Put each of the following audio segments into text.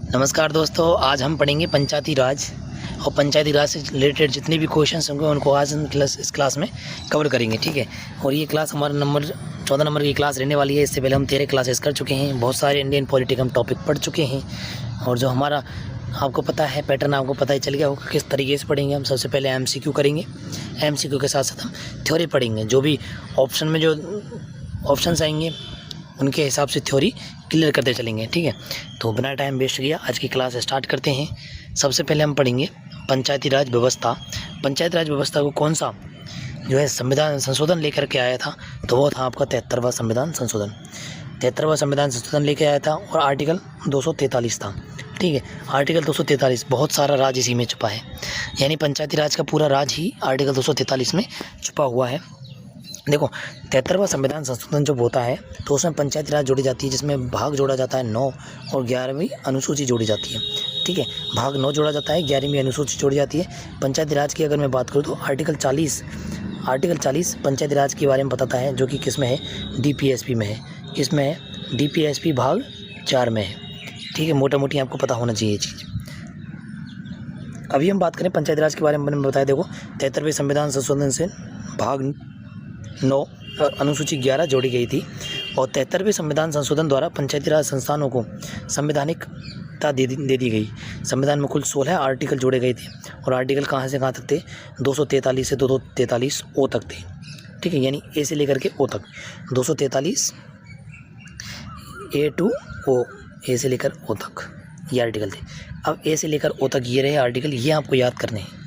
नमस्कार दोस्तों, आज हम पढ़ेंगे पंचायती राज और पंचायती राज से रिलेटेड जितने भी क्वेश्चंस होंगे उनको आज हम इस क्लास में कवर करेंगे। ठीक है, और ये क्लास हमारा 14 नंबर की क्लास रहने वाली है। इससे पहले हम 13 क्लासेस कर चुके हैं, बहुत सारे इंडियन पॉलिटिक हम टॉपिक पढ़ चुके हैं। और जो हमारा आपको पता है पैटर्न, आपको पता ही चल गया होगा किस तरीके से पढ़ेंगे। हम सबसे पहले MCQ करेंगे, MCQ के साथ साथ हम थ्योरी पढ़ेंगे। जो भी ऑप्शन में जो ऑप्शंस आएंगे उनके हिसाब से थ्योरी क्लियर करते चलेंगे। ठीक है, तो बिना टाइम वेस्ट किया आज की क्लास स्टार्ट करते हैं। सबसे पहले हम पढ़ेंगे पंचायती राज व्यवस्था। पंचायती राज व्यवस्था को कौन सा जो है संविधान संशोधन लेकर के आया था, तो वो था आपका 73वां संविधान संशोधन। 73वां संविधान संशोधन लेकर आया था और आर्टिकल 243 था। ठीक है, आर्टिकल 243, बहुत सारा राज इसी में छुपा है, यानी पंचायती राज का पूरा राज ही आर्टिकल 243 में छुपा हुआ है। देखो, 73वां संविधान संशोधन जब होता है तो उसमें पंचायती राज जोड़ी जाती है, जिसमें भाग जोड़ा जाता है 9 और 11वीं अनुसूची जोड़ी जाती है। ठीक है, भाग 9 जोड़ा जाता है, 11वीं अनुसूची जोड़ी जाती है। पंचायती राज की अगर मैं बात करूँ तो आर्टिकल 40 पंचायती राज के बारे में बताता है, जो कि किस में है, DPSP में है। किस में है? DPSP भाग 4 में है। ठीक है, मोटा मोटी आपको पता होना चाहिए ये चीज़। अभी हम बात करें पंचायती राज के बारे में, मैंने बताया। देखो, 73वें संविधान संशोधन से भाग 9 अनुसूची 11 जोड़ी गई थी और 73वें संविधान संशोधन द्वारा पंचायती राज संस्थानों को संवैधानिकता दे दी गई। संविधान में कुल 16 आर्टिकल जोड़े गए थे और आर्टिकल कहाँ से कहाँ तक थे? 243 से 243 ओ तक थे। ठीक है, यानी ए से लेकर के ओ तक 243 A to O, ए से लेकर ओ तक ये आर्टिकल थे। अब ए से लेकर ओ तक ये रहे आर्टिकल, ये आपको याद करने हैं।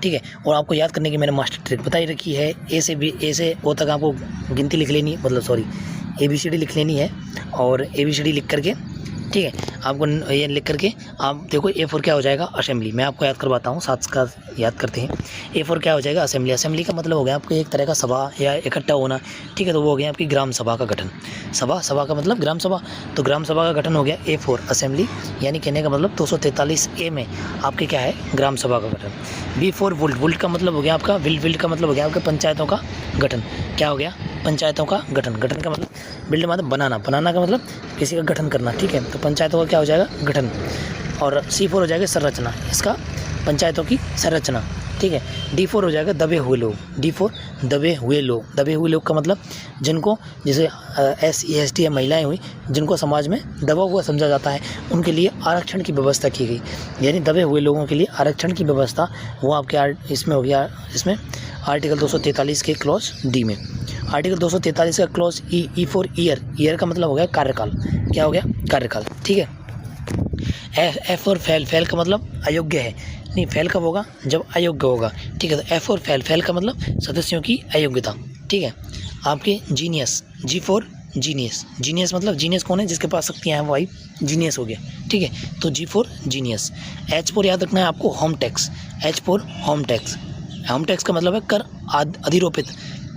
ठीक है, और आपको याद करने की मैंने मास्टर ट्रिक बताई रखी है। ए से ओ तक आपको गिनती लिख लेनी है, मतलब सॉरी ABCD लिख लेनी है। और ABCD लिख करके, ठीक है, आपको ये लिख करके आप देखो A4 क्या हो जाएगा? असेंबली। मैं आपको याद करवाता हूँ, साथ का याद करते हैं। A4 क्या हो जाएगा? असेंबली। असेंबली का मतलब हो गया आपको एक तरह का सभा या इकट्ठा होना। ठीक है, तो वो हो गया आपकी ग्राम सभा का गठन। सभा का मतलब ग्राम सभा, तो ग्राम सभा का गठन हो गया A4 असेंबली। यानी कहने का मतलब 243A में आपके क्या है? ग्राम सभा का गठन। B4 वुल्ट का मतलब हो गया आपका विल्ड का मतलब हो गया आपका पंचायतों का गठन। क्या हो गया? पंचायतों का गठन। गठन का मतलब बिल्ड मतलब बनाना का मतलब किसी का गठन करना। ठीक है, तो पंचायतों का क्या हो जाएगा? गठन। और C4 हो जाएगा संरचना, इसका पंचायतों की संरचना। ठीक है, D4 हो जाएगा दबे हुए लोग। D4 दबे हुए लोग। दबे हुए लोग का मतलब जिनको, जैसे SC ST या महिलाएं हुई, जिनको समाज में दबा हुआ समझा जाता है, उनके लिए आरक्षण की व्यवस्था की गई। यानी दबे हुए लोगों के लिए आरक्षण की व्यवस्था वो आपके इसमें हो गया, इसमें आर्टिकल 243 के क्लॉज D में। आर्टिकल 243 का क्लॉज E फॉर ईयर का मतलब हो गया कार्यकाल। क्या हो गया? कार्यकाल। ठीक है, F और फेल का मतलब अयोग्य है। नहीं, फेल कब होगा? जब अयोग्य होगा। ठीक है, तो F और फेल का मतलब सदस्यों की अयोग्यता। ठीक है, आपके जीनियस, G फॉर जीनियस मतलब जीनियस कौन है? जिसके पास शक्तियाँ हैं, वो आई जीनियस हो गया। ठीक है, तो G for genius. H for याद रखना है आपको, home tax. H for home tax. Home tax का मतलब है कर अधिरोपित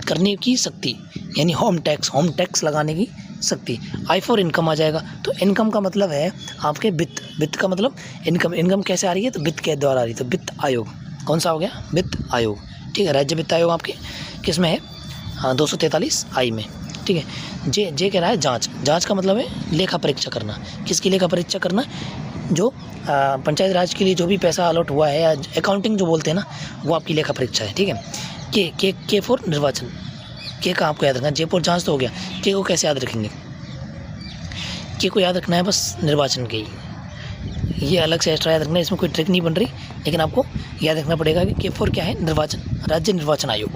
करने की शक्ति, यानी होम टैक्स लगाने की शक्ति। I फॉर इनकम आ जाएगा, तो इनकम का मतलब है आपके वित्त का मतलब इनकम कैसे आ रही है? तो वित्त के द्वारा आ रही है, तो वित्त आयोग। कौन सा हो गया? वित्त आयोग। ठीक है, राज्य वित्त आयोग आपके किस में है? हाँ, 243 I में। ठीक है, जे कह रहा है जांच का मतलब है लेखा परीक्षा करना। किसकी लेखा परीक्षा करना? जो पंचायत राज के लिए जो भी पैसा अलॉट हुआ है, या अकाउंटिंग जो बोलते हैं ना, वो आपकी लेखा परीक्षा है। ठीक है, के फॉर निर्वाचन। के का आपको याद रखना। जे फॉर जांच तो हो गया। के को कैसे याद रखेंगे? के को याद रखना है बस निर्वाचन के ही, ये अलग से एक्स्ट्रा याद रखना है, इसमें कोई ट्रिक नहीं बन रही, लेकिन आपको याद रखना पड़ेगा कि के फॉर क्या है? निर्वाचन, राज्य निर्वाचन आयोग।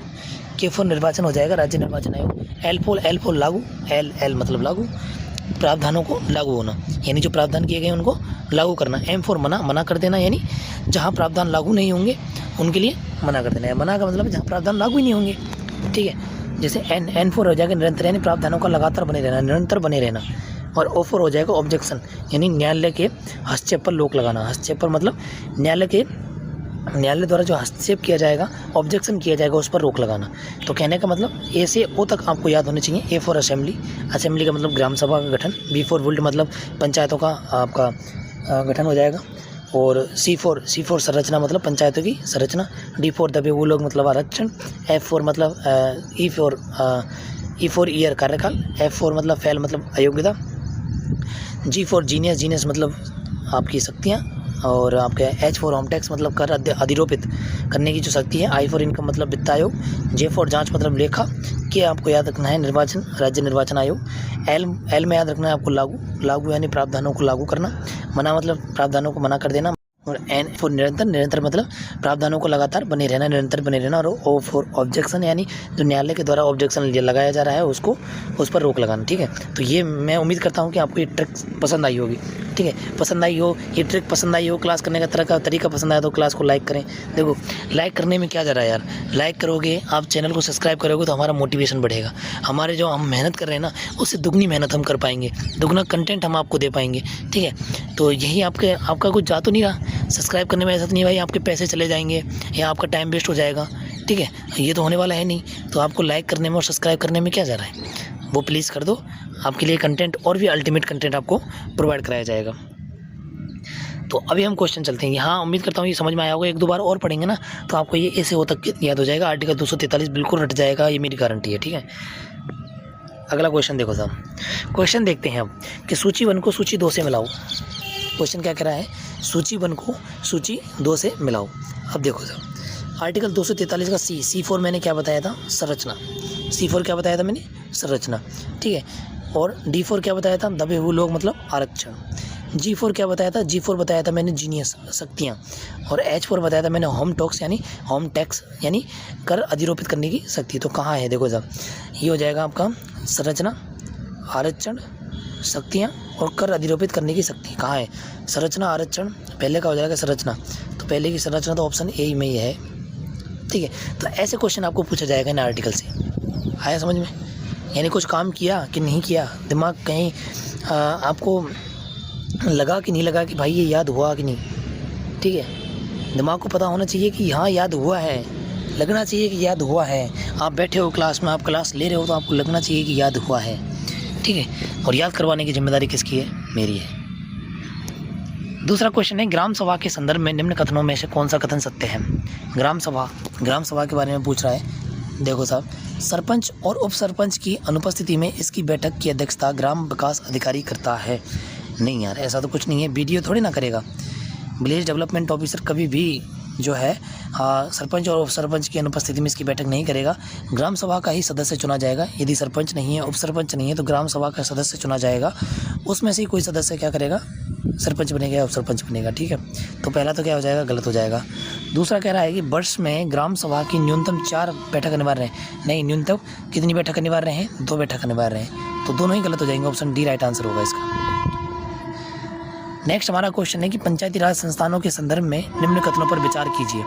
के फॉर निर्वाचन हो जाएगा राज्य निर्वाचन आयोग। एल फॉर लागू। एल मतलब लागू, प्रावधानों को लागू होना, यानी जो प्रावधान किए गए उनको लागू करना। M फॉर मना कर देना, यानी जहाँ प्रावधान लागू नहीं होंगे उनके लिए मना कर देना है। मना का मतलब है जहाँ प्रावधान लागू ही नहीं होंगे। ठीक है, जैसे N फॉर हो जाएगा निरंतर, यानी प्रावधानों का लगातार बने रहना, निरंतर बने रहना। और O फॉर हो जाएगा ऑब्जेक्शन, यानी न्यायालय के हस्तक्षेप पर रोक लगाना। हस्तक्षेप पर मतलब न्यायालय द्वारा जो हस्तक्षेप किया जाएगा, ऑब्जेक्शन किया जाएगा, उस पर रोक लगाना। तो कहने का मतलब A से O तक आपको याद होने चाहिए। A for assembly. असेंबली का मतलब ग्राम सभा का गठन। B फॉर वुल्ड मतलब पंचायतों का आपका गठन हो जाएगा। और C फॉर संरचना मतलब पंचायतों की संरचना। D फॉर दबे हुए लोग मतलब आरक्षण। F फॉर मतलब E फॉर ईयर कार्यकाल। F फॉर मतलब फेल मतलब अयोग्यता। G फॉर जीनियस मतलब आपकी शक्तियाँ, और आपके H फॉर होम टैक्स मतलब कर अधिरोपित करने की जो शक्ति है, I फॉर इनकम मतलब वित्त आयोग, J फॉर जांच मतलब लेखा, K आपको याद रखना है निर्वाचन, राज्य निर्वाचन आयोग, L में याद रखना है आपको लागू यानी प्रावधानों को लागू करना, मना मतलब प्रावधानों को मना कर देना, और N फॉर निरंतर मतलब प्रावधानों को लगातार बने रहना, निरंतर बने रहना, और O फॉर ऑब्जेक्शन यानी जो न्यायालय के द्वारा ऑब्जेक्शन लगाया जा रहा है उसको, उस पर रोक लगाना। ठीक है, तो ये मैं उम्मीद करता हूँ कि आपको ये ट्रिक पसंद आई होगी। ठीक है, पसंद आई हो, ये ट्रिक पसंद आई हो, क्लास करने का तरीका पसंद आया तो क्लास को लाइक करें। देखो लाइक करने में क्या जा रहा है यार, लाइक करोगे, आप चैनल को सब्सक्राइब करोगे तो हमारा मोटिवेशन बढ़ेगा, हमारे जो हम मेहनत कर रहे हैं ना उससे दुगनी मेहनत हम कर पाएंगे, दुगना कंटेंट हम आपको दे पाएंगे। ठीक है, तो यही आपका कुछ जा तो नहीं रहा सब्सक्राइब करने में, ऐसा तो नहीं भाई आपके पैसे चले जाएंगे या आपका टाइम वेस्ट हो जाएगा। ठीक है, ये तो होने वाला है नहीं, तो आपको लाइक करने में और सब्सक्राइब करने में क्या जा रहा है, वो प्लीज़ कर दो। आपके लिए कंटेंट और भी अल्टीमेट कंटेंट आपको प्रोवाइड कराया जाएगा। तो अभी हम क्वेश्चन चलते हैं। यहाँ उम्मीद करता हूँ ये समझ में आया होगा, एक दो बार और पढ़ेंगे ना तो आपको ये ऐसे हो तक याद हो जाएगा। आर्टिकल 243 बिल्कुल रट जाएगा, ये मेरी गारंटी है। ठीक है, अगला क्वेश्चन देखो साहब, क्वेश्चन देखते हैं अब कि सूची 1 को सूची 2 से मिलाओ। क्वेश्चन क्या कह रहा है, सूची 1 को सूची 2 से मिलाओ। अब देखो साहब, आर्टिकल 243 का C4 मैंने क्या बताया था, संरचना। C4 क्या बताया था मैंने, संरचना। ठीक है, और D4 क्या बताया था, दबे हुए लोग मतलब आरक्षण। G4 क्या बताया था, G4 बताया था मैंने जीनियस शक्तियाँ, और H4 बताया था मैंने होम टैक्स यानी कर अधिरोपित करने की शक्ति। तो कहाँ है देखो साहब, ये हो जाएगा आपका संरचना, आरक्षण, शक्तियाँ और कर अधिरोपित करने की शक्ति। कहाँ है, संरचना, आरक्षण, पहले का हो जाएगा संरचना, तो पहले की संरचना तो ऑप्शन ए में ही है। ठीक है, तो ऐसे क्वेश्चन आपको पूछा जाएगा इन आर्टिकल से। आया समझ में, यानी कुछ काम किया कि नहीं किया, दिमाग कहीं आपको लगा कि नहीं लगा कि भाई ये याद हुआ कि नहीं। ठीक है, दिमाग को पता होना चाहिए कि हाँ याद हुआ है, लगना चाहिए कि याद हुआ है। आप बैठे हो क्लास में, आप क्लास ले रहे हो तो आपको लगना चाहिए कि याद हुआ है। ठीक है, और याद करवाने की जिम्मेदारी किसकी है, मेरी है। दूसरा क्वेश्चन है, ग्राम सभा के संदर्भ में निम्न कथनों में से कौन सा कथन सत्य है। ग्राम सभा के बारे में पूछ रहा है। देखो साहब, सरपंच और उप सरपंच की अनुपस्थिति में इसकी बैठक की अध्यक्षता ग्राम विकास अधिकारी करता है। नहीं यार, ऐसा तो कुछ नहीं है, वीडियो थोड़ी ना करेगा। विलेज डेवलपमेंट ऑफिसर कभी भी जो है सरपंच और उप सरपंच की अनुपस्थिति में इसकी बैठक नहीं करेगा। ग्राम सभा का ही सदस्य चुना जाएगा। यदि सरपंच नहीं है, उप सरपंच नहीं है, तो ग्राम सभा का सदस्य चुना जाएगा। उसमें से ही कोई सदस्य क्या करेगा, सरपंच बनेगा या उप सरपंच बनेगा। ठीक है, तो पहला तो क्या हो जाएगा, गलत हो जाएगा। दूसरा कह रहा है कि वर्ष में ग्राम सभा की न्यूनतम 4 बैठक अनिवार्य है। नहीं, न्यूनतम कितनी बैठक अनिवार्य हैं, 2 बैठक अनिवार्य हैं, तो दोनों ही गलत हो जाएंगे। ऑप्शन डी राइट आंसर होगा इसका। नेक्स्ट हमारा क्वेश्चन है कि पंचायती राज संस्थानों के संदर्भ में निम्न कथनों पर विचार कीजिए।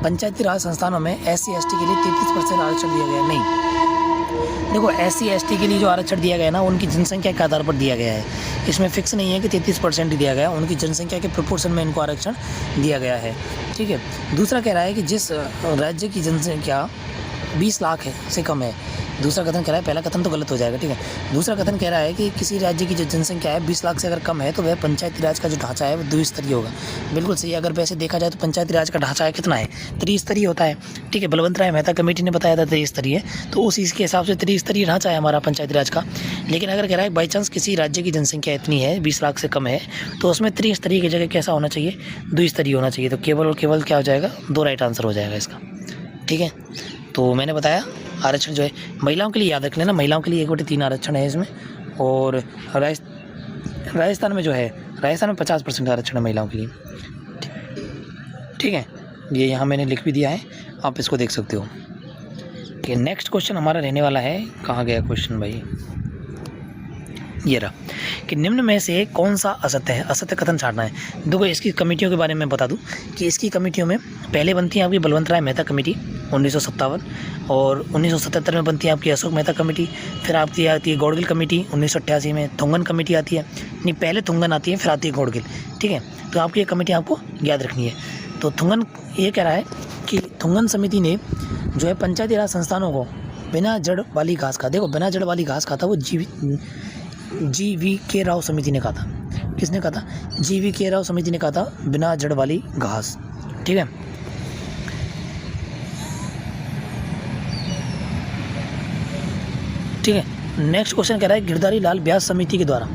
पंचायती राज संस्थानों में SC/ST के लिए 33% आरक्षण दिया गया है। नहीं, देखो SC/ST के लिए जो आरक्षण दिया गया है ना, उनकी जनसंख्या के आधार पर दिया गया है। इसमें फिक्स नहीं है कि 33% ही दिया गया, उनकी जनसंख्या के प्रोपोर्शन में इनको आरक्षण दिया गया है। ठीक है, दूसरा कह रहा है कि जिस राज्य की जनसंख्या 20 लाख है से कम है। दूसरा कथन कह रहा है, पहला कथन तो गलत हो जाएगा। ठीक है, दूसरा कथन कह रहा है कि किसी राज्य की जो जनसंख्या है 20 लाख से अगर कम है तो वह पंचायती राज का जो ढांचा है वो द्विस्तरीय होगा। बिल्कुल सही। अगर वैसे देखा जाए तो पंचायती राज का ढांचा है कितना है, त्रिस्तरीय होता है। ठीक है, बलवंत राय मेहता कमेटी ने बताया था त्रिस्तरीय, तो उस इसके हिसाब से त्रिस्तरीय ढांचा है हमारा पंचायती राज का। लेकिन अगर कह रहा है बाई चांस किसी राज्य की जनसंख्या इतनी है 20 लाख से कम है, तो उसमें त्रिस्तरीय की जगह कैसा होना चाहिए, द्विस्तरीय होना चाहिए। तो केवल और केवल क्या हो जाएगा, 2 राइट आंसर हो जाएगा इसका। ठीक है, तो मैंने बताया आरक्षण जो है महिलाओं के लिए याद रख लेना, महिलाओं के लिए 1/3 आरक्षण है इसमें। और राजस्थान में जो है, राजस्थान में 50% आरक्षण है महिलाओं के लिए। ठीक है, ये यहाँ मैंने लिख भी दिया है, आप इसको देख सकते हो। ठीक है, नेक्स्ट क्वेश्चन हमारा रहने वाला है, कहाँ गया क्वेश्चन भाई, ये रहा कि निम्न में से कौन सा असत्य है, असत्य कथन छाड़ना है। देखो इसकी कमेटियों के बारे में बता दूं कि इसकी कमेटियों में पहले बनती है आपकी बलवंत राय मेहता कमेटी 1957, और 1977 में बनती है आपकी अशोक मेहता कमेटी। फिर आपकी आती है गौड़गिल कमेटी 1988 में, थुंगन कमेटी आती है, नहीं पहले थुंगन आती है फिर आती है गौड़गिल। ठीक है, तो आपकी ये कमेटी आपको याद रखनी है। तो थुंगन ये कह रहा है कि थुंगन समिति ने जो है पंचायती राज संस्थानों को बिना जड़ वाली घास का, देखो बिना जड़ वाली घास खाता वो GV राव समिति ने कहा था। किसने कहा था, GV राव समिति ने कहा था बिना जड़ वाली घास। ठीक है, ठीक है, नेक्स्ट क्वेश्चन कह रहा है गिरधारी लाल व्यास समिति के द्वारा,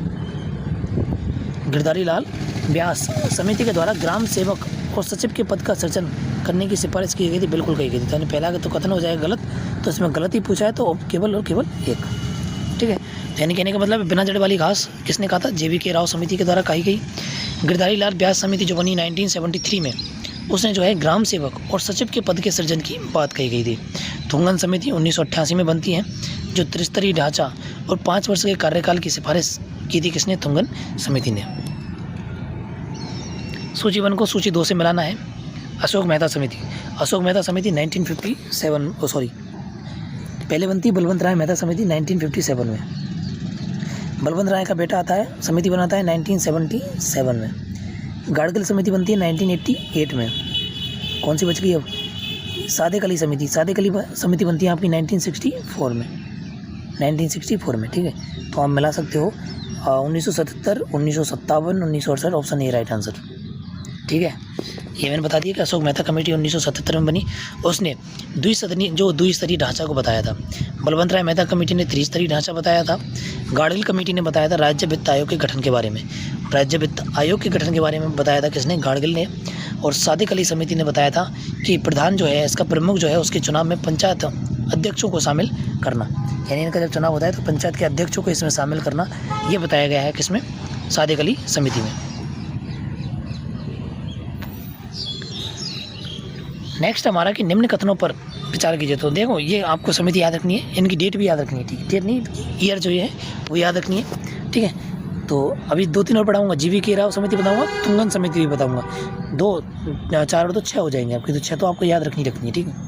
गिरधारी लाल व्यास समिति के द्वारा ग्राम सेवक और सचिव के पद का सृजन करने की सिफारिश की गई थी, बिल्कुल कही गई थी। यानी पहला तो कथन हो जाएगा गलत, तो इसमें गलत ही पूछा है, तो केवल और केवल एक। ठीक है, यानी कहने का मतलब बिना जड़ वाली घास किसने कहा था? JVK राव समिति के द्वारा कही गई। गिरधारी लाल व्यास समिति जो बनी 1973 में, उसने जो है ग्राम सेवक और सचिव के पद के सृजन की बात कही गई थी। थुंगन समिति 1988 में बनती है, जो त्रिस्तरीय ढांचा और 5 वर्ष के कार्यकाल की सिफारिश की थी किसने? थुंगन समिति ने। सूची 1 को सूची 2 से मिलाना है। अशोक मेहता समिति 1957 पहले बनती बलवंत राय मेहता समिति 1957 में। बलवंत राय का बेटा आता है, समिति बनाता है 1977 में। गाड़गिल समिति बनती है 1988 में। कौन सी बच गई अब? सादेकली समिति समिति बनती है आपकी 1964 में। ठीक है, तो आप मिला सकते हो 1977, 1957, 1968, ऑप्शन ए राइट आंसर। ठीक है, ये मैंने बता दिया कि अशोक मेहता कमेटी 1977 में बनी। उसने द्विस्तरीय ढांचा को बताया था। बलवंत राय मेहता कमेटी ने त्रिस्तरीय ढांचा बताया था। गाड़गिल कमेटी ने बताया था राज्य वित्त आयोग के गठन के बारे में। राज्य वित्त आयोग के गठन के बारे में बताया था किसने? गाड़गिल ने। और सादिक अली समिति ने बताया था कि प्रधान जो है, इसका प्रमुख जो है, उसके चुनाव में पंचायत अध्यक्षों को शामिल करना। यानी इनका जब चुनाव होता है तो पंचायत के अध्यक्षों को इसमें शामिल करना, ये बताया गया है किसमें? सादिक अली समिति में। नेक्स्ट हमारा कि निम्न कथनों पर विचार कीजिए। तो देखो, ये आपको समिति याद रखनी है, इनकी डेट भी याद रखनी है। ठीक है, डेट नहीं, ईयर जो है वो याद रखनी है। ठीक है, तो अभी 2-3 और पढ़ाऊँगा। JVK राव समिति बताऊँगा, थुंगन समिति भी बताऊँगा। 2, 4 और 2 6 हो जाएंगे आपकी, तो 6 तो आपको याद रखनी है। ठीक है,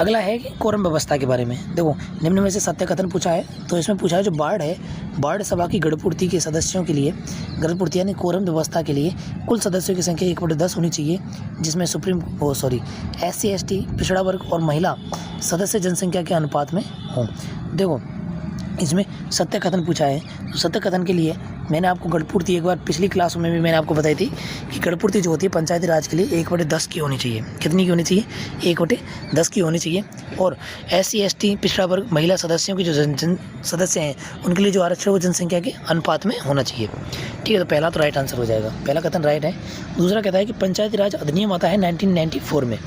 अगला है कि कोरम व्यवस्था के बारे में। देखो, निम्न में से सत्य कथन पूछा है, तो इसमें पूछा है जो बार्ड है, बार्ड सभा की गणपूर्ति के सदस्यों के लिए, गणपूर्ति यानी कोरम व्यवस्था के लिए कुल सदस्यों की संख्या 1/10 होनी चाहिए, जिसमें SC ST पिछड़ा वर्ग और महिला सदस्य जनसंख्या के अनुपात में हों। देखो, इसमें सत्य कथन पूछा है, तो सत्य कथन के लिए मैंने आपको गणपूर्ति एक बार पिछली क्लास में भी मैंने आपको बताई थी कि गणपूर्ति जो होती है पंचायती राज के लिए 1/10 की होनी चाहिए। कितनी की होनी चाहिए? 1/10 की होनी चाहिए। और SC ST पिछड़ा वर्ग महिला सदस्यों की जो सदस्य हैं, उनके लिए जो आरक्षण वो जनसंख्या के अनुपात में होना चाहिए। ठीक है, तो पहला तो राइट आंसर हो जाएगा, पहला कथन राइट है। दूसरा कहता है कि पंचायती राज अधिनियम आता है 1994 में।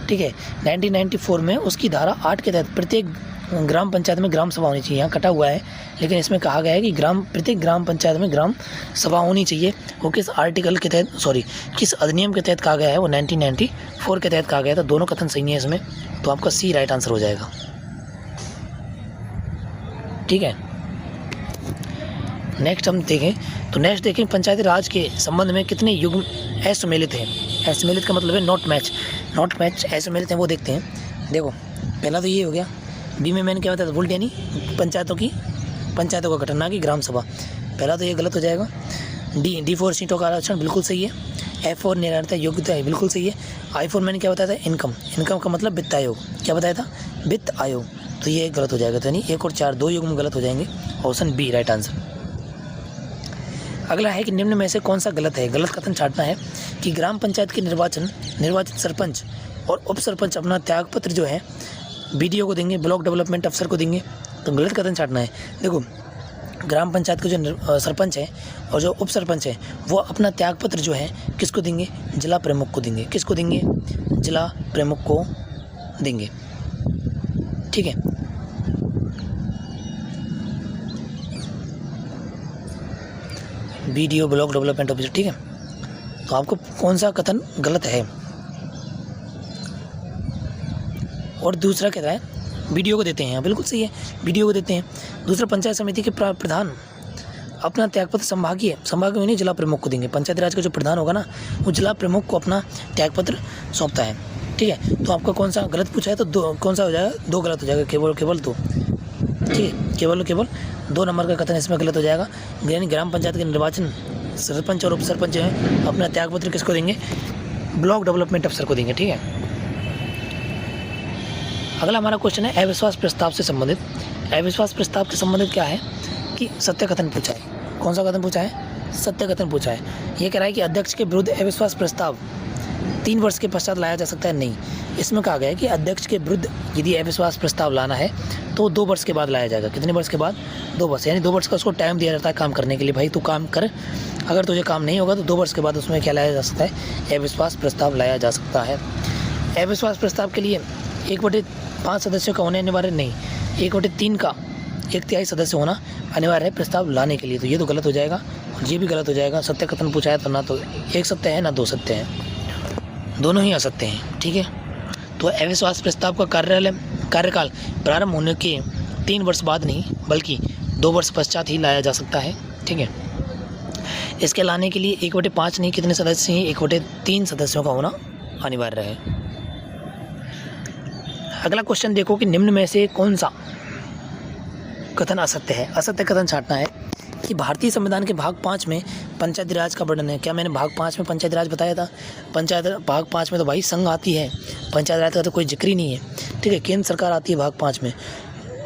ठीक है, 1994 में उसकी धारा 8 के तहत प्रत्येक ग्राम पंचायत में ग्राम सभा होनी चाहिए। यहाँ कटा हुआ है, लेकिन इसमें कहा गया है कि प्रत्येक ग्राम पंचायत में ग्राम सभा होनी चाहिए। वो किस आर्टिकल के तहत, किस अधिनियम के तहत कहा गया है? वो 1994 के तहत कहा गया था। दोनों कथन सही है इसमें, तो आपका C राइट आंसर हो जाएगा। ठीक है, नेक्स्ट हम देखें, तो नेक्स्ट देखें पंचायती राज के संबंध में कितने युग्म असम्मिलित हैं। असम्मिलित का मतलब है नॉट मैच, असम्मिलित हैं, वो देखते हैं। देखो, पहला तो ये हो गया। B में मैंने क्या बताया था? वोल्ट यानी पंचायतों का गठन, ना कि ग्राम सभा। पहला तो ये गलत हो जाएगा। D4 सीटों का आरक्षण बिल्कुल सही है। F4 निरंतर योग्यता है, बिल्कुल सही है। I4 मैंने क्या बताया था? इनकम का मतलब वित्त आयोग। क्या बताया था? वित्त आयोग। तो ये गलत हो जाएगा, तो यानी 1 और 4 2 युग्म गलत हो जाएंगे। Option B right answer. अगला है कि निम्न में से कौन सा गलत है? गलत कथन छांटना है कि ग्राम पंचायत के निर्वाचित सरपंच और उप सरपंच अपना त्यागपत्र जो है BDO को देंगे, ब्लॉक डेवलपमेंट अफसर को देंगे। तो गलत कथन छांटना है। देखो, ग्राम पंचायत के जो सरपंच है और जो उप सरपंच है, वो अपना त्यागपत्र जो है किसको देंगे? जिला प्रमुख को देंगे। किसको देंगे? जिला प्रमुख को देंगे। ठीक है, BDO ब्लॉक डेवलपमेंट ऑफिसर। ठीक है, तो आपको कौन सा कथन गलत है? और दूसरा कहता है BDO को देते हैं, बिल्कुल सही है, BDO को देते हैं। दूसरा, पंचायत समिति के प्रधान अपना त्यागपत्र संभागीय नहीं, जिला प्रमुख को देंगे। पंचायती राज का जो प्रधान होगा ना, वो जिला प्रमुख को अपना त्यागपत्र सौंपता है। ठीक है, तो आपका कौन सा गलत पूछा है? तो कौन सा हो जाएगा? 2 गलत हो जाएगा, केवल 2। ठीक है, केवल 2 नंबर का कथन इसमें गलत हो जाएगा। यानी ग्राम पंचायत के निर्वाचन सरपंच और उप सरपंच जो है अपना त्यागपत्र किसको देंगे? ब्लॉक डेवलपमेंट अफसर को देंगे। ठीक है, अगला हमारा क्वेश्चन है अविश्वास प्रस्ताव से संबंधित। अविश्वास प्रस्ताव से संबंधित क्या है कि सत्य कथन पूछा है। कौन सा कथन पूछा है? सत्य कथन पूछा है। ये कह रहा है कि अध्यक्ष के विरुद्ध अविश्वास प्रस्ताव 3 वर्ष के पश्चात लाया जा सकता है? नहीं, इसमें कहा गया है कि अध्यक्ष के विरुद्ध यदि अविश्वास प्रस्ताव लाना है तो 2 वर्ष के बाद लाया जाएगा। कितने वर्ष के बाद? 2 वर्ष, यानी 2 वर्ष का उसको टाइम दिया जाता है काम करने के लिए। भाई तू काम कर, अगर तुझे काम नहीं होगा तो 2 वर्ष के बाद उसमें क्या लाया जा सकता है? अविश्वास प्रस्ताव लाया जा सकता है। अविश्वास प्रस्ताव के लिए 1/5 सदस्यों का होना अनिवार्य नहीं, 1/3 का 1/3 सदस्य होना अनिवार्य है प्रस्ताव लाने के लिए। तो ये तो गलत हो जाएगा और ये भी गलत हो जाएगा। सत्य कथन पूछा है तो ना तो एक सत्य है ना 2 सत्य हैं, दोनों ही असत्य हैं। ठीक है, तो अविश्वास प्रस्ताव का कार्यकाल प्रारंभ होने के 3 वर्ष बाद नहीं बल्कि 2 वर्ष पश्चात ही लाया जा सकता है। ठीक है, इसके लाने के लिए 1/5 नहीं, कितने सदस्य हैं? 1/3 सदस्यों का होना अनिवार्य है। अगला क्वेश्चन देखो कि निम्न में से कौन सा कथन असत्य है? असत्य कथन छांटना है कि भारतीय संविधान के भाग 5 में पंचायती राज का वर्णन है। क्या मैंने भाग 5 में पंचायती राज बताया था? पंचायत भाग 5 में तो भाई संघ आती है, पंचायत राज का तो कोई जिक्र ही नहीं है। ठीक है, केंद्र सरकार आती है भाग 5 में।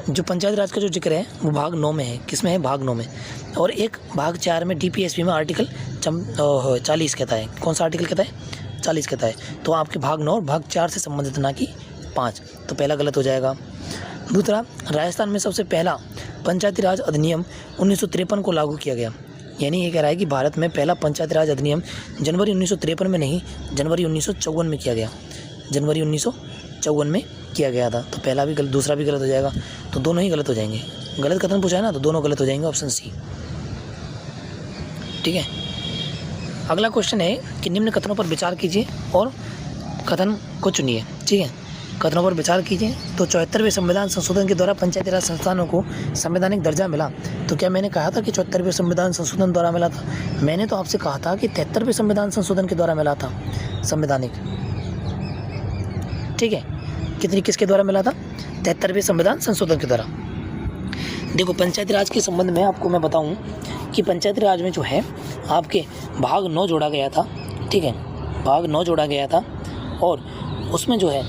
जो पंचायत राज का जो जिक्र है वो भाग 9 में है। किस में है? भाग 9 में। और एक भाग 4 में DPSP में आर्टिकल 40 कहता है। कौन सा आर्टिकल कहता है? 40 कहता है। तो आपके भाग 9 और भाग 4 से संबंधित ना कि 5, तो पहला गलत हो जाएगा। दूसरा, राजस्थान में सबसे पहला पंचायती राज अधिनियम 1953 को लागू किया गया। यानी ये कह रहा है कि भारत में पहला पंचायती राज अधिनियम जनवरी 1953 में नहीं, जनवरी 1954 में किया गया। जनवरी 1954 में किया गया था। तो पहला भी गलत, दूसरा भी गलत हो जाएगा, तो दोनों ही गलत हो जाएंगे। गलत कथन पूछा है ना, तो दोनों गलत हो जाएंगे, ऑप्शन सी। ठीक है, अगला क्वेश्चन है कि निम्न कथनों पर विचार कीजिए और कथन को चुनिए। ठीक है, कथनों पर विचार कीजिए। तो 74वें संविधान संशोधन के द्वारा पंचायती राज संस्थानों को संवैधानिक दर्जा मिला। तो क्या मैंने कहा था कि 74वें संविधान संशोधन द्वारा मिला था? मैंने तो आपसे कहा था कि 73वें संविधान संशोधन के द्वारा मिला था संवैधानिक। ठीक है, किसके द्वारा मिला था? 73वें संविधान संशोधन के द्वारा। देखो, पंचायती राज के संबंध में आपको मैं बताऊं कि पंचायती राज में जो है आपके भाग 9 जोड़ा गया था। ठीक है, भाग 9 जोड़ा गया था और उसमें जो है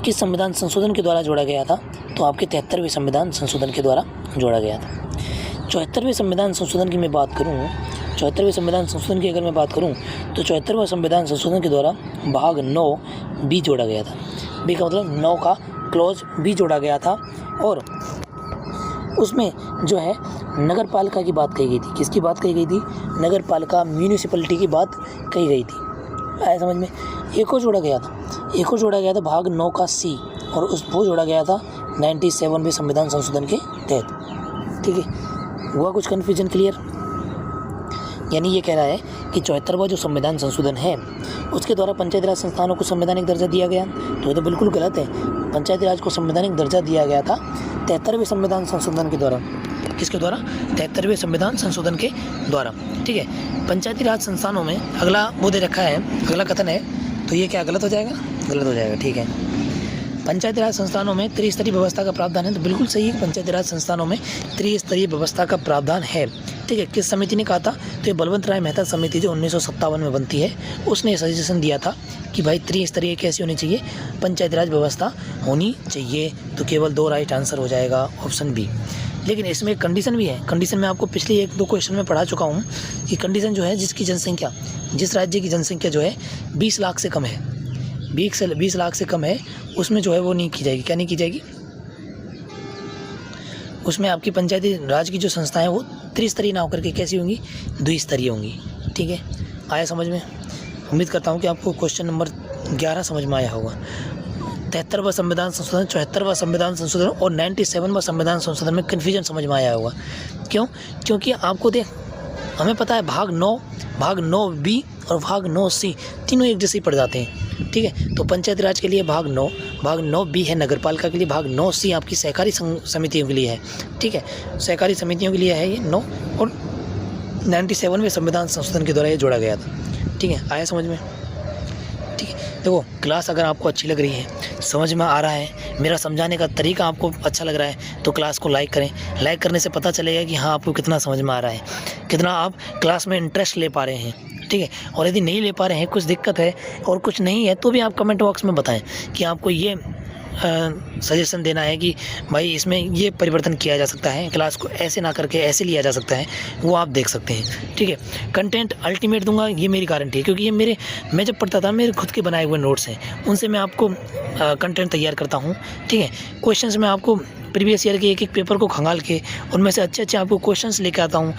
किस संविधान संशोधन के द्वारा जोड़ा गया था? तो आपके 73वें संविधान संशोधन के द्वारा जोड़ा गया था। 74वें संविधान संशोधन की मैं बात करूं, 74वें संविधान संशोधन की अगर मैं बात करूं तो 74वें संविधान संशोधन के द्वारा भाग 9 बी जोड़ा गया था। बी का मतलब 9 का क्लॉज बी जोड़ा गया था और उसमें जो है नगर पालिका की बात कही गई थी। किसकी बात कही गई थी? नगर पालिका, म्यूनिसिपैलिटी की बात कही गई थी। आया समझ में? एक और जोड़ा गया था भाग 9 का सी और वो जोड़ा गया था 97वें संविधान संशोधन के तहत। ठीक है, हुआ कुछ कन्फ्यूजन क्लियर? यानी ये कह रहा है कि 74वां जो संविधान संशोधन है उसके द्वारा पंचायती राज संस्थानों को संवैधानिक दर्जा दिया गया। तो ये तो बिल्कुल गलत है। पंचायती राज को संवैधानिक दर्जा दिया गया था 73वें संविधान संशोधन के द्वारा। किसके द्वारा? 73वें संविधान संशोधन के द्वारा। ठीक है, पंचायती राज संस्थानों में अगला वो दे रखा है, अगला कथन है, तो ये क्या गलत हो जाएगा? गलत हो जाएगा। ठीक है, पंचायती राज संस्थानों में त्रिस्तरीय व्यवस्था का प्रावधान है। तो बिल्कुल सही है, पंचायती राज संस्थानों में त्रिस्तरीय व्यवस्था का प्रावधान है। ठीक है, किस समिति ने कहा था? तो ये बलवंत राय मेहता समिति जो 1957 में बनती है उसने सजेशन दिया था कि भाई त्रिस्तरीय कैसी होनी चाहिए? पंचायती राज व्यवस्था होनी चाहिए। तो केवल 2 राइट आंसर हो जाएगा, ऑप्शन बी। लेकिन इसमें एक कंडीशन भी है। कंडीशन में आपको पिछले 1-2 क्वेश्चन में पढ़ा चुका हूँ कि कंडीशन जो है जिसकी जनसंख्या, जिस राज्य की जनसंख्या जो है 20 लाख से कम है, 20 लाख से कम है, उसमें जो है वो नहीं की जाएगी। क्या नहीं की जाएगी? उसमें आपकी पंचायती राज की जो संस्थाएं वो त्रिस्तरीय ना होकर के कैसी होंगी? द्विस्तरीय होंगी। ठीक है, आया समझ में? उम्मीद करता हूँ कि आपको क्वेश्चन नंबर 11 समझ में आया होगा। 73वां संविधान संशोधन, 74वां संविधान संशोधन और 97वां संविधान संशोधन में कन्फ्यूजन समझ में आया होगा। क्यों? क्योंकि आपको हमें पता है भाग 9 बी और भाग 9 सी तीनों एक जैसे ही पड़ जाते हैं। ठीक है, तो पंचायती राज के लिए भाग 9 बी है, नगर पालिका के लिए भाग 9 सी आपकी सहकारी समितियों के लिए है। ठीक है, सहकारी समितियों के लिए है ये 9 और 97वें संविधान संशोधन के द्वारा ये जोड़ा गया था। ठीक है, आया समझ में? ठीक है, देखो क्लास अगर आपको अच्छी लग रही है, समझ में आ रहा है, मेरा समझाने का तरीका आपको अच्छा लग रहा है तो क्लास को लाइक करें। लाइक करने से पता चलेगा कि हाँ आपको कितना समझ में आ रहा है, कितना आप क्लास में इंटरेस्ट ले पा रहे हैं। ठीक है, और यदि नहीं ले पा रहे हैं, कुछ दिक्कत है और कुछ नहीं है, तो भी आप कमेंट बॉक्स में बताएं कि आपको ये सजेशन देना है कि भाई इसमें ये परिवर्तन किया जा सकता है, क्लास को ऐसे ना करके ऐसे लिया जा सकता है, वो आप देख सकते हैं। ठीक है, कंटेंट अल्टीमेट दूंगा, ये मेरी गारंटी है, क्योंकि ये मैं जब पढ़ता था मेरे खुद के बनाए हुए नोट्स हैं, उनसे मैं आपको कंटेंट तैयार करता हूँ। ठीक है, क्वेश्चंस में आपको प्रीवियस ईयर के एक पेपर को खंगाल के उनमें से अच्छे आपको क्वेश्चंस लेके आता हूँ।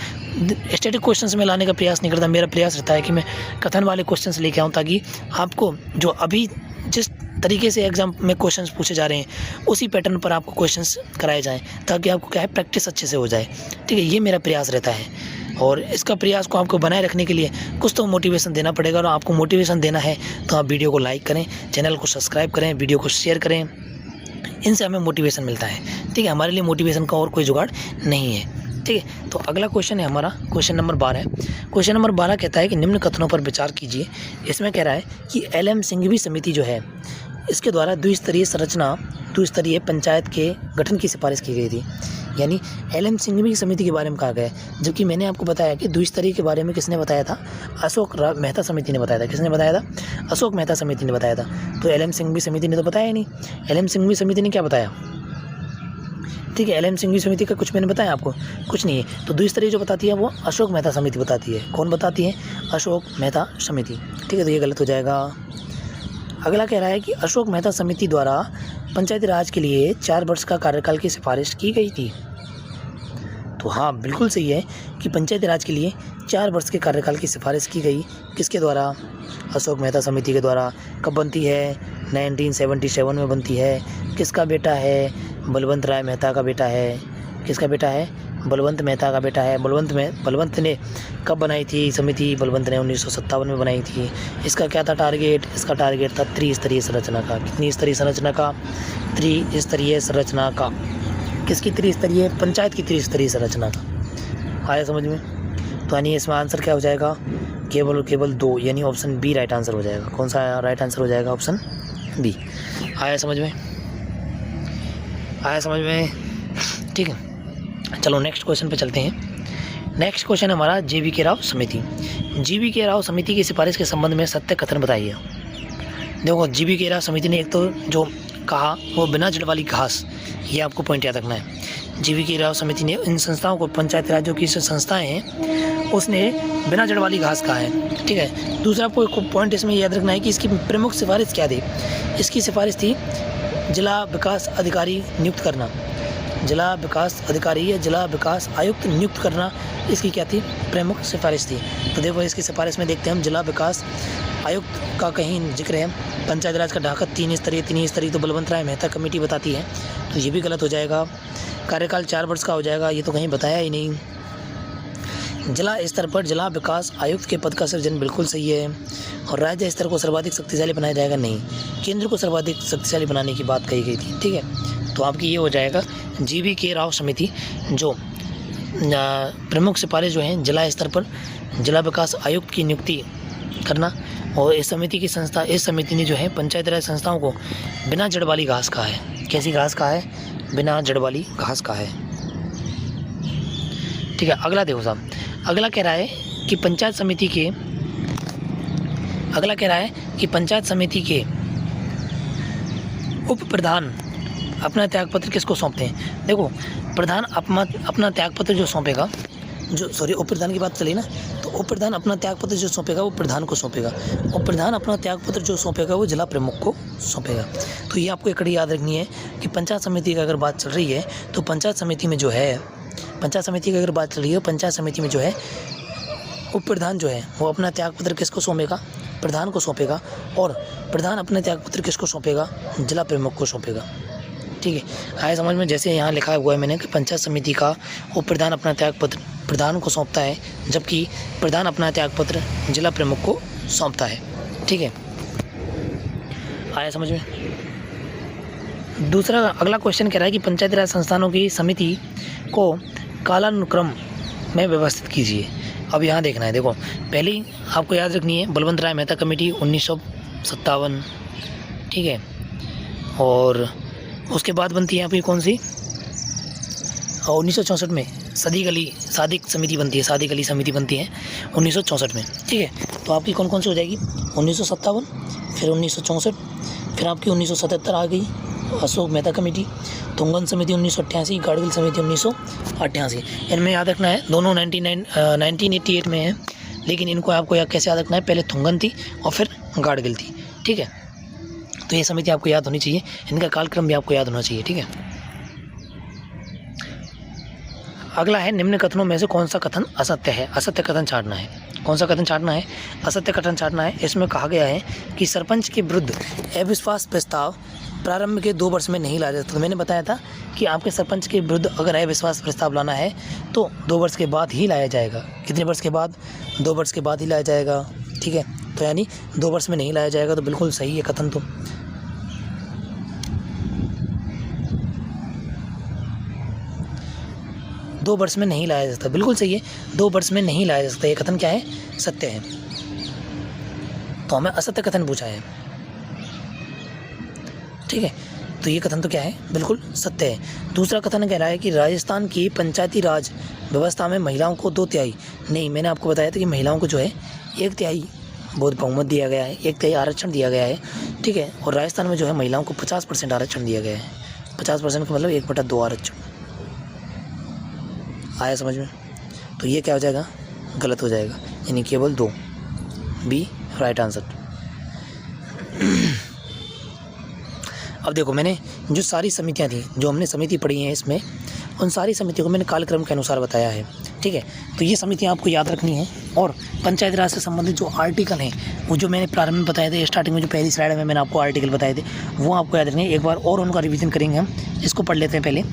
स्टैटिक क्वेश्चंस में लाने का प्रयास नहीं करता, मेरा प्रयास रहता है कि मैं कथन वाले क्वेश्चंस लेके आऊँ, ताकि आपको जो अभी जिस तरीके से एग्ज़ाम में क्वेश्चंस पूछे जा रहे हैं उसी पैटर्न पर आपको क्वेश्चंस कराए जाएँ, ताकि आपको क्या है प्रैक्टिस अच्छे से हो जाए। ठीक है, ये मेरा प्रयास रहता है, और इसका प्रयास को आपको बनाए रखने के लिए कुछ तो मोटिवेशन देना पड़ेगा, और आपको मोटिवेशन देना है तो आप वीडियो को लाइक करें, चैनल को सब्सक्राइब करें, वीडियो को शेयर करें, इनसे हमें मोटिवेशन मिलता है। ठीक है, हमारे लिए मोटिवेशन का और कोई जुगाड़ नहीं है। ठीक है, तो अगला क्वेश्चन है हमारा क्वेश्चन नंबर 12 है। क्वेश्चन नंबर 12 कहता है कि निम्न कथनों पर विचार कीजिए। इसमें कह रहा है कि एल.एम. सिंघवी समिति जो है, इसके द्वारा द्विस्तरीय पंचायत के गठन की सिफारिश की गई थी। यानी एल.एम. सिंघवी समिति के बारे में कहा गया है, जबकि मैंने आपको बताया कि द्विस्तरीय के बारे में किसने बताया था, अशोक मेहता समिति ने बताया था। किसने बताया था? अशोक मेहता समिति ने बताया था। तो एल.एम. सिंघवी समिति ने तो बताया ही नहीं। एल.एम. सिंघवी समिति ने क्या बताया? ठीक है, एल.एम. सिंघवी समिति का कुछ मैंने बताया आपको, कुछ नहीं है। तो द्विस्तरीय जो बताती है वो अशोक मेहता समिति बताती है। कौन बताती है? अशोक मेहता समिति। ठीक है, तो ये गलत हो जाएगा। अगला कह रहा है कि अशोक मेहता समिति द्वारा पंचायती राज के लिए 4 वर्ष का कार्यकाल की सिफारिश की गई थी। तो हाँ, बिल्कुल सही है कि पंचायती राज के लिए 4 वर्ष के कार्यकाल की सिफारिश की गई। किसके द्वारा? अशोक मेहता समिति के द्वारा। कब बनती है? 1977 में बनती है। किसका बेटा है? बलवंत राय मेहता का बेटा है। किसका बेटा है? बलवंत मेहता का बेटा है। बलवंत ने कब बनाई थी समिति? बलवंत ने 1957 में बनाई थी। इसका क्या था टारगेट? इसका टारगेट था त्रिस्तरीय संरचना का। कितनी स्तरीय संरचना का? त्रिस्तरीय संरचना का। किसकी त्रिस्तरीय? पंचायत की त्रिस्तरीय संरचना का। आया समझ में? तो यानी इसमें आंसर क्या हो जाएगा? केवल 2, यानी ऑप्शन बी राइट आंसर हो जाएगा। कौन सा राइट आंसर हो जाएगा? Option B. आया समझ में? आया समझ में? ठीक है, चलो नेक्स्ट क्वेश्चन पे चलते हैं। नेक्स्ट क्वेश्चन हमारा JV.K. राव समिति। JV.K. राव समिति की सिफारिश के संबंध में सत्य कथन बताइए। देखो, JV.K. राव समिति ने एक तो जो कहा वो बिना जड़ वाली घास, ये आपको पॉइंट याद रखना है। JV.K. राव समिति ने इन संस्थाओं को, पंचायती राज्यों की जो संस्थाएं हैं, उसने बिना जड़ वाली घास कहा है। ठीक है, दूसरा आपको पॉइंट इसमें याद रखना है कि इसकी प्रमुख सिफारिश क्या थी। इसकी सिफारिश थी जिला विकास अधिकारी नियुक्त करना। जिला विकास अधिकारी या जिला विकास आयुक्त नियुक्त करना इसकी क्या थी? प्रमुख सिफारिश थी। तो देखो, इसकी सिफारिश में देखते हैं हम, जिला विकास आयुक्त का कहीं जिक्र है। पंचायत राज का ढाका 3 स्तरीय तो बलवंत राय मेहता कमेटी बताती है, तो ये भी गलत हो जाएगा। कार्यकाल 4 वर्ष का हो जाएगा, ये तो कहीं बताया ही नहीं। जिला स्तर पर जिला विकास आयुक्त के पद का सृजन बिल्कुल सही है। और राज्य स्तर को सर्वाधिक शक्तिशाली बनाया जाएगा, नहीं, केंद्र को सर्वाधिक शक्तिशाली बनाने की बात कही गई थी। ठीक है, तो आपकी ये हो जाएगा JV.K. राव समिति जो प्रमुख सिफारिश जो हैं, जिला स्तर पर जिला विकास आयुक्त की नियुक्ति करना। और इस समिति ने जो है पंचायती राज संस्थाओं को बिना जड़ वाली घास कहा है। कैसी घास कहा है? बिना जड़ वाली घास कहा है। ठीक है, अगला देखो साहब, अगला कह रहा है कि पंचायत समिति के उप प्रधान अपना त्यागपत्र किसको सौंपते हैं? देखो, प्रधान अपना त्यागपत्र जो सौंपेगा, उप प्रधान की बात चली ना, तो उप प्रधान अपना त्यागपत्र जो सौंपेगा वो प्रधान को सौंपेगा, और प्रधान अपना त्यागपत्र जो सौंपेगा वो जिला प्रमुख को सौंपेगा। तो ये आपको एक कड़ी याद रखनी है कि पंचायत समिति की अगर बात चल रही है तो पंचायत समिति में जो है उप प्रधान जो है वो अपना त्यागपत्र किसको सौंपेगा? प्रधान को सौंपेगा, और प्रधान अपना त्यागपत्र किसको सौंपेगा? जिला प्रमुख को सौंपेगा। ठीक है, आए समझ में? जैसे यहाँ लिखा हुआ है मैंने कि पंचायत समिति का उप प्रधान अपना त्यागपत्र प्रधान को सौंपता है, जबकि प्रधान अपना त्यागपत्र जिला प्रमुख को सौंपता है। ठीक है, आया समझ में? दूसरा अगला क्वेश्चन कह रहा है कि पंचायती राज संस्थानों की समिति को कालानुक्रम में व्यवस्थित कीजिए। अब यहाँ देखना है, देखो, पहले आपको याद रखनी है बलवंत राय मेहता कमेटी 1957। ठीक है, और उसके बाद बनती है आपकी कौन सी? 1964 में सादिक समिति बनती है। सादिक अली समिति बनती है 1964 में। ठीक है, तो आपकी कौन कौन सी हो जाएगी? 1957, फिर 1964, फिर आपकी 1977 आ गई, अशोक मेहता कमेटी, तुंगन समिति 1988, गाडगिल समिति 1988। इनमें याद रखना है दोनों 1988 में है, लेकिन इनको आपको कैसे याद रखना है, पहले तुंगन थी और फिर गाडगिल थी, ठीक है। तो ये समिति आपको याद होनी चाहिए, इनका कालक्रम भी आपको याद होना चाहिए, ठीक है। अगला है निम्न कथनों में से कौन सा कथन असत्य है। असत्य कथन छांटना है। कौन सा कथन छांटना है? असत्य कथन छांटना है। इसमें कहा गया है कि सरपंच के विरुद्ध अविश्वास प्रस्ताव प्रारंभ के 2 वर्ष में नहीं लाया जा सकता। तो मैंने बताया था कि आपके सरपंच के विरुद्ध अगर अविश्वास प्रस्ताव लाना है तो 2 वर्ष के बाद ही लाया जाएगा। कितने वर्ष के बाद? 2 वर्ष के बाद ही लाया जाएगा, ठीक है। तो यानी 2 वर्ष में नहीं लाया जाएगा, तो बिल्कुल सही है कथन। तो 2 वर्ष में नहीं लाया जा सकता, बिल्कुल सही है, 2 वर्ष में नहीं लाया जा सकता। ये कथन क्या है? सत्य है। तो हमें असत्य कथन पूछा है, ठीक है। तो ये कथन तो क्या है? बिल्कुल सत्य है। दूसरा कथन कह रहा है कि राजस्थान की पंचायती राज व्यवस्था में महिलाओं को 2/3 नहीं, मैंने आपको बताया था कि महिलाओं को जो है 1/3 बहुमत दिया गया है, 1/3 आरक्षण दिया गया है, ठीक है। और राजस्थान में जो है महिलाओं को 50% आरक्षण दिया गया है। 50% का मतलब 1/2 आरक्षण। आया समझ में? तो ये क्या हो जाएगा? गलत हो जाएगा, यानी केवल 2, बी राइट आंसर। अब देखो, मैंने जो सारी समितियां थी, जो हमने समिति पढ़ी हैं इसमें, उन सारी समितियों को मैंने कालक्रम के अनुसार बताया है, ठीक है। तो ये समितियां आपको याद रखनी है। और पंचायत राज से संबंधित जो आर्टिकल हैं, वो जो मैंने प्रारंभ में बताए थे, स्टार्टिंग में जो पहली स्लाइड में मैंने आपको आर्टिकल बताए थे, वो आपको याद रखनी है। एक बार और उनका रिवीजन करेंगे हम। इसको पढ़ लेते हैं पहले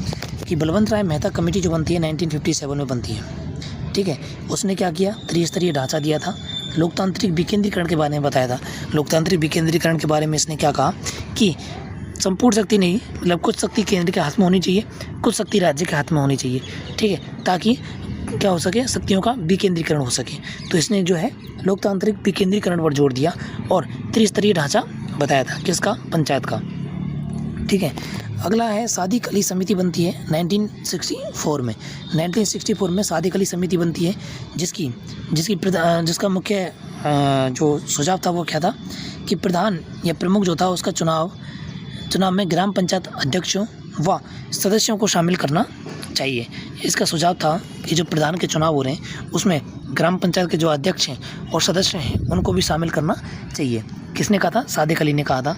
कि बलवंत राय मेहता कमेटी जो बनती है 1957 में बनती है, ठीक है। उसने क्या किया? त्रिस्तरीय ढांचा दिया था, लोकतांत्रिक विकेंद्रीकरण के बारे में बताया था। लोकतांत्रिक विकेंद्रीकरण के बारे में इसने क्या कहा कि संपूर्ण शक्ति नहीं, मतलब कुछ शक्ति केंद्र के हाथ में होनी चाहिए, कुछ शक्ति राज्य के हाथ में होनी चाहिए, ठीक है, ताकि क्या हो सके, शक्तियों का विकेंद्रीकरण हो सके। तो इसने जो है लोकतांत्रिक विकेंद्रीकरण पर जोर दिया और त्रिस्तरीय ढांचा बताया था, किसका? पंचायत का, ठीक है। अगला है सादिक अली समिति बनती है 1964 में। 1964 में सादिक अली समिति बनती है, जिसका मुख्य जो सुझाव था वो क्या था कि प्रधान या प्रमुख जो था उसका चुनाव में ग्राम पंचायत अध्यक्षों व सदस्यों को शामिल करना चाहिए। इसका सुझाव था कि जो प्रधान के चुनाव हो रहे हैं उसमें ग्राम पंचायत के जो अध्यक्ष हैं और सदस्य हैं उनको भी शामिल करना चाहिए। किसने कहा था? सादिक अली ने कहा था।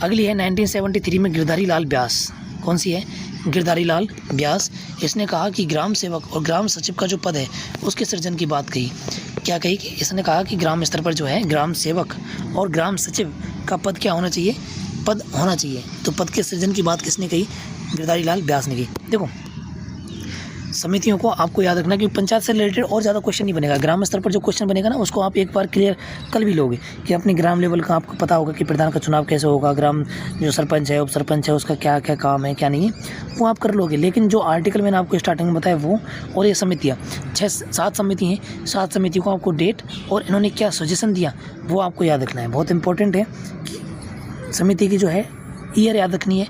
अगली है 1973 में गिरधारी लाल व्यास। कौन सी है? गिरधारी लाल व्यास। इसने कहा कि ग्राम सेवक और ग्राम सचिव का जो पद है उसके सृजन की बात कही। क्या कही? कि इसने कहा कि ग्राम स्तर पर जो है ग्राम सेवक और ग्राम सचिव का पद क्या होना चाहिए? पद होना चाहिए। तो पद के सृजन की बात किसने कही? गिरधारी लाल व्यास ने की। देखो, समितियों को आपको याद रखना कि पंचायत से रिलेटेड और ज़्यादा क्वेश्चन नहीं बनेगा। ग्राम स्तर पर जो क्वेश्चन बनेगा ना, उसको आप एक बार क्लियर कल भी लोगे कि अपने ग्राम लेवल का आपको पता होगा कि प्रधान का चुनाव कैसे होगा, ग्राम जो सरपंच है, उप सरपंच है, उसका क्या क्या काम है, क्या नहीं है, वो आप कर लोगे। लेकिन जो आर्टिकल मैंने आपको स्टार्टिंग में बताया वो, और ये समितियाँ 6-7 समिति हैं, 7 समितियों को आपको डेट और इन्होंने क्या सजेशन दिया वो आपको याद रखना है। बहुत इंपॉर्टेंट है कि समिति की जो है ईयर याद रखनी है,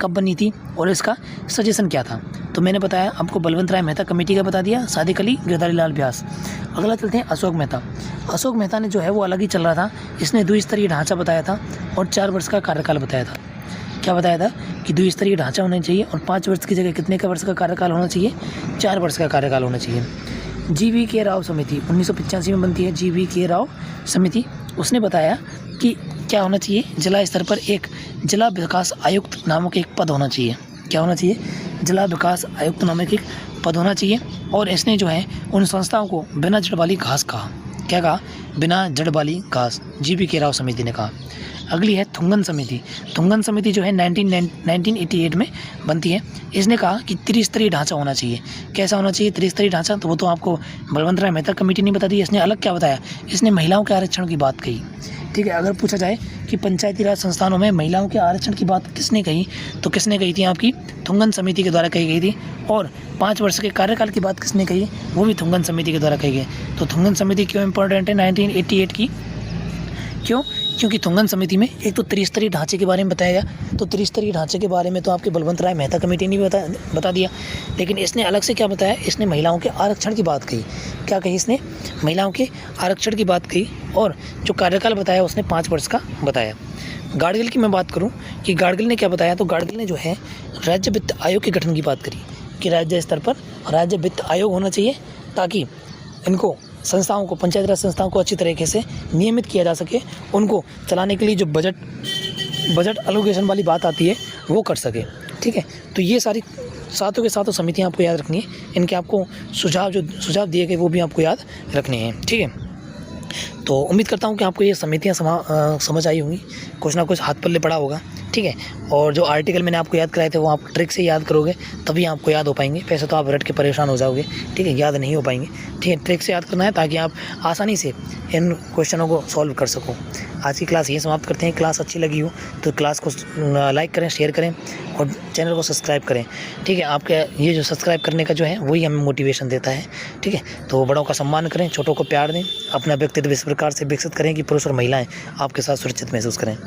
कब बनी थी और इसका सजेशन क्या था। तो मैंने बताया आपको बलवंत राय मेहता कमेटी का बता दिया, सादिक अली, गिरधारी लाल व्यास। अगला चलते हैं अशोक मेहता। अशोक मेहता ने जो है वो अलग ही चल रहा था। इसने द्विस्तरीय ढांचा बताया था और 4 वर्ष का कार्यकाल बताया था। क्या बताया था? कि द्विस्तरीय ढांचा होना चाहिए और 5 वर्ष की जगह कितने का वर्ष का कार्यकाल होना चाहिए? 4 वर्ष का कार्यकाल होना चाहिए। GV राव समिति 1985 में बनती है। GV राव समिति, उसने बताया कि क्या होना चाहिए? जिला स्तर पर एक जिला विकास आयुक्त नामक एक पद होना चाहिए। क्या होना चाहिए? जिला विकास आयुक्त नामक एक पद होना चाहिए। और इसने जो है उन संस्थाओं को बिना जड़ वाली घास कहा। क्या कहा? बिना जड़ वाली घास। GV राव समिति ने कहा। अगली है थुंगन समिति। थुंगन समिति जो है 1988 में बनती है। इसने कहा कि त्रिस्तरीय ढांचा होना चाहिए। कैसा होना चाहिए त्रिस्तरीय ढांचा? तो वो तो आपको बलवंत राय मेहता कमेटी नहीं बता दी। इसने अलग क्या बताया? इसने महिलाओं के आरक्षण की बात कही। ठीक है, अगर पूछा जाए कि पंचायती राज संस्थानों में महिलाओं के आरक्षण की बात किसने कही, तो किसने कही थी? आपकी थुंगन समिति के द्वारा कही गई थी। और 5 वर्ष के कार्यकाल की बात किसने कही? वो भी थुंगन समिति के द्वारा कही गई। तो थुंगन समिति क्यों इंपॉर्टेंट है 1988 की? क्यों? क्योंकि तुंगन समिति में एक तो त्रिस्तरीय ढांचे के बारे में बताया गया, तो त्रिस्तरीय ढांचे के बारे में तो आपके बलवंत राय मेहता कमेटी ने भी बता दिया, लेकिन इसने अलग से क्या बताया, इसने महिलाओं के आरक्षण की बात कही। क्या कही इसने? महिलाओं के आरक्षण की बात कही, और जो कार्यकाल बताया उसने 5 वर्ष का बताया। गाडगिल की मैं बात करूं कि गाडगिल ने क्या बताया, तो गाडगिल ने जो है राज्य वित्त आयोग के गठन की बात करी कि राज्य स्तर पर राज्य वित्त आयोग होना चाहिए, ताकि इनको संस्थाओं को, पंचायती राज संस्थाओं को अच्छी तरीके से नियमित किया जा सके, उनको चलाने के लिए जो बजट एलोकेशन वाली बात आती है वो कर सके। ठीक है, तो ये सारी सातों के सातों समितियाँ आपको याद रखनी है। इनके आपको सुझाव दिए गए वो भी आपको याद रखने हैं। ठीक है, तो उम्मीद करता हूँ कि आपको ये समितियाँ समझ आई होंगी, कुछ ना कुछ हाथ पल्ले पड़ा होगा। ठीक है, और जो आर्टिकल मैंने आपको याद कराए थे वो आप ट्रिक से याद करोगे तभी आपको याद हो पाएंगे, वैसे तो आप रट के परेशान हो जाओगे। ठीक है, याद नहीं हो पाएंगे। ठीक है, ट्रिक से याद करना है ताकि आप आसानी से इन क्वेश्चनों को सॉल्व कर सको। आज की क्लास ये समाप्त करते हैं। क्लास अच्छी लगी हो तो क्लास को लाइक करें, शेयर करें और चैनल को सब्सक्राइब करें। ठीक है, आपके ये जो सब्सक्राइब करने का जो है वही हमें मोटिवेशन देता है। ठीक है, तो बड़ों का सम्मान करें, छोटों को प्यार दें, अपना व्यक्तित्व इस प्रकार से विकसित करें कि पुरुष और महिलाएं आपके साथ सुरक्षित महसूस करें।